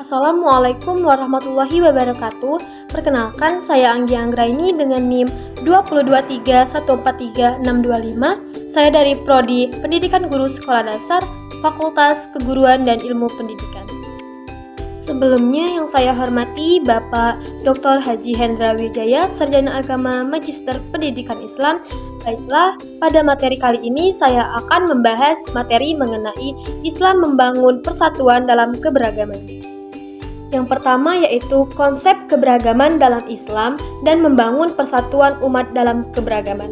Assalamualaikum warahmatullahi wabarakatuh. Perkenalkan, saya Anggi Anggraini dengan NIM 223143625. Saya dari Prodi Pendidikan Guru Sekolah Dasar, Fakultas Keguruan dan Ilmu Pendidikan. Sebelumnya yang saya hormati Bapak Dr. Haji Hendra Wijaya, Sarjana Agama Magister Pendidikan Islam. Baiklah, pada materi kali ini saya akan membahas materi mengenai Islam membangun persatuan dalam keberagaman. Yang pertama yaitu konsep keberagaman dalam Islam dan membangun persatuan umat dalam keberagaman.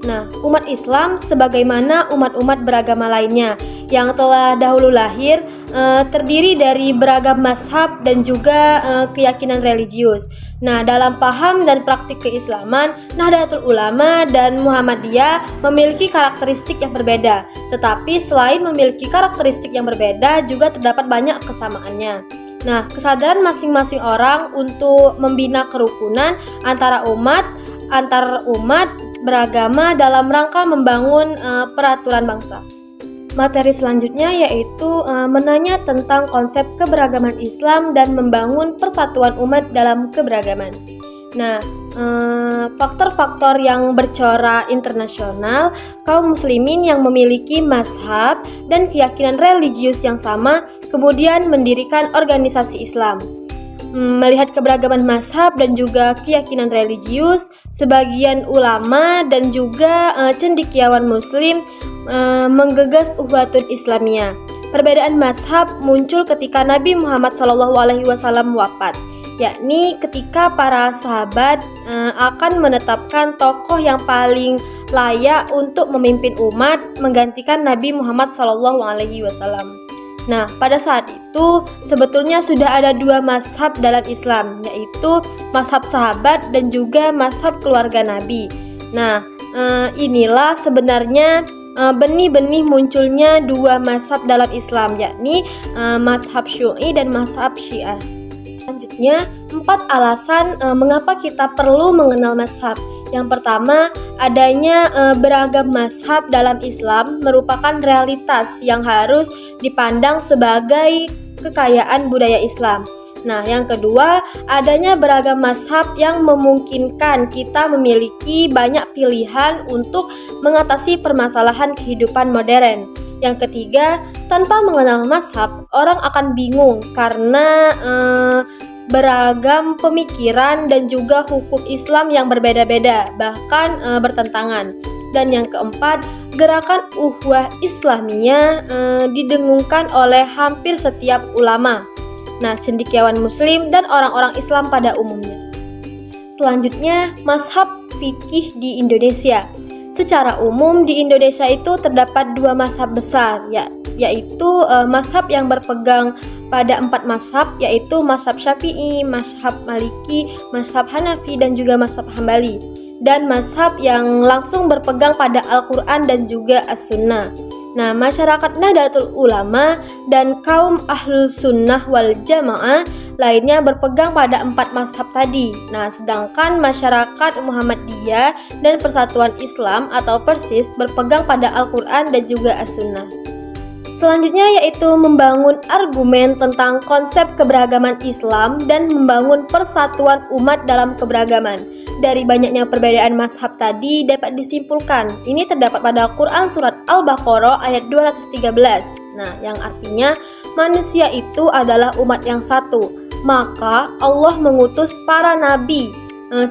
Nah, umat Islam sebagaimana umat-umat beragama lainnya yang telah dahulu lahir terdiri dari beragam mazhab dan juga keyakinan religius. Nah, dalam paham dan praktik keislaman, Nahdlatul Ulama dan Muhammadiyah memiliki karakteristik yang berbeda. Tetapi selain memiliki karakteristik yang berbeda, juga terdapat banyak kesamaannya. Nah, kesadaran masing-masing orang untuk membina kerukunan antar umat beragama dalam rangka membangun peraturan bangsa. Materi selanjutnya yaitu menanya tentang konsep keberagaman Islam dan membangun persatuan umat dalam keberagaman. Nah, faktor-faktor yang bercorak internasional, kaum muslimin yang memiliki mazhab dan keyakinan religius yang sama kemudian mendirikan organisasi Islam. Melihat keberagaman mazhab dan juga keyakinan religius, sebagian ulama dan juga cendekiawan muslim menggegas Ukhuwatun Islamiyah. Perbedaan mazhab muncul ketika Nabi Muhammad SAW wafat, yakni ketika para sahabat akan menetapkan tokoh yang paling layak untuk memimpin umat menggantikan Nabi Muhammad SAW. Nah, pada saat itu sebetulnya sudah ada dua mazhab dalam Islam, yaitu mazhab sahabat dan juga mazhab keluarga Nabi. Nah, inilah sebenarnya benih-benih munculnya dua mazhab dalam Islam, yakni mazhab Syi'i dan mazhab Syiah. Selanjutnya, 4 alasan mengapa kita perlu mengenal mazhab. Yang pertama, adanya beragam mazhab dalam Islam merupakan realitas yang harus dipandang sebagai kekayaan budaya Islam. Nah, yang kedua, adanya beragam mazhab yang memungkinkan kita memiliki banyak pilihan untuk mengatasi permasalahan kehidupan modern. Yang ketiga, tanpa mengenal mazhab, orang akan bingung karena beragam pemikiran dan juga hukum Islam yang berbeda-beda, bahkan bertentangan. Dan yang keempat, gerakan Ukhuwah Islamiyah didengungkan oleh hampir setiap ulama, cendekiawan muslim dan orang-orang Islam pada umumnya. Selanjutnya, mazhab fikih di Indonesia. Secara umum di Indonesia itu terdapat dua mazhab besar, yaitu mazhab yang berpegang pada 4 mazhab, yaitu mazhab Syafi'i, mazhab Maliki, mazhab Hanafi, dan juga mazhab Hambali. Dan mazhab yang langsung berpegang pada Al-Quran dan juga As-Sunnah. Nah, masyarakat Nahdlatul Ulama dan kaum Ahlus Sunnah wal Jamaah lainnya berpegang pada 4 mazhab tadi. Nah, sedangkan masyarakat Muhammadiyah dan Persatuan Islam atau Persis berpegang pada Al-Quran dan juga As-Sunnah. Selanjutnya yaitu membangun argumen tentang konsep keberagaman Islam dan membangun persatuan umat dalam keberagaman. Dari banyaknya perbedaan mazhab tadi dapat disimpulkan, ini terdapat pada Quran Surat Al-Baqarah ayat 213. Nah, yang artinya manusia itu adalah umat yang satu. Maka Allah mengutus para nabi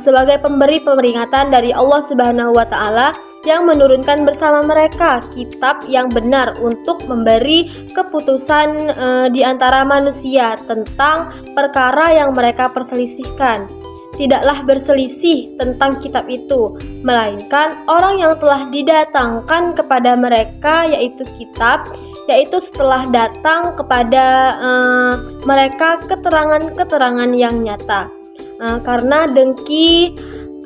sebagai pemberi peringatan dari Allah Subhanahu wa Ta'ala yang menurunkan bersama mereka kitab yang benar untuk memberi keputusan di antara manusia tentang perkara yang mereka perselisihkan. Tidaklah berselisih tentang kitab itu, melainkan orang yang telah didatangkan kepada mereka yaitu kitab, yaitu setelah datang kepada mereka keterangan-keterangan yang nyata. Karena dengki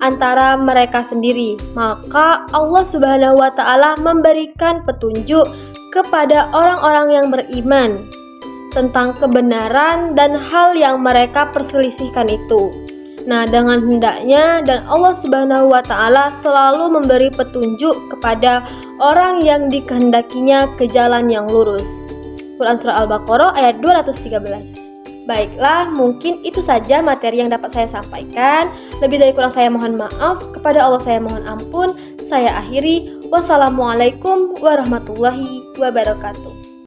antara mereka sendiri, maka Allah Subhanahu wa Ta'ala memberikan petunjuk kepada orang-orang yang beriman tentang kebenaran dan hal yang mereka perselisihkan itu. Nah, dengan hendaknya dan Allah Subhanahu wa Ta'ala selalu memberi petunjuk kepada orang yang dikehendakinya ke jalan yang lurus. Quran Surah Al-Baqarah ayat 213. Baiklah, mungkin itu saja materi yang dapat saya sampaikan. Lebih dari kurang saya mohon maaf. Kepada Allah saya mohon ampun. Saya akhiri. Wassalamualaikum warahmatullahi wabarakatuh.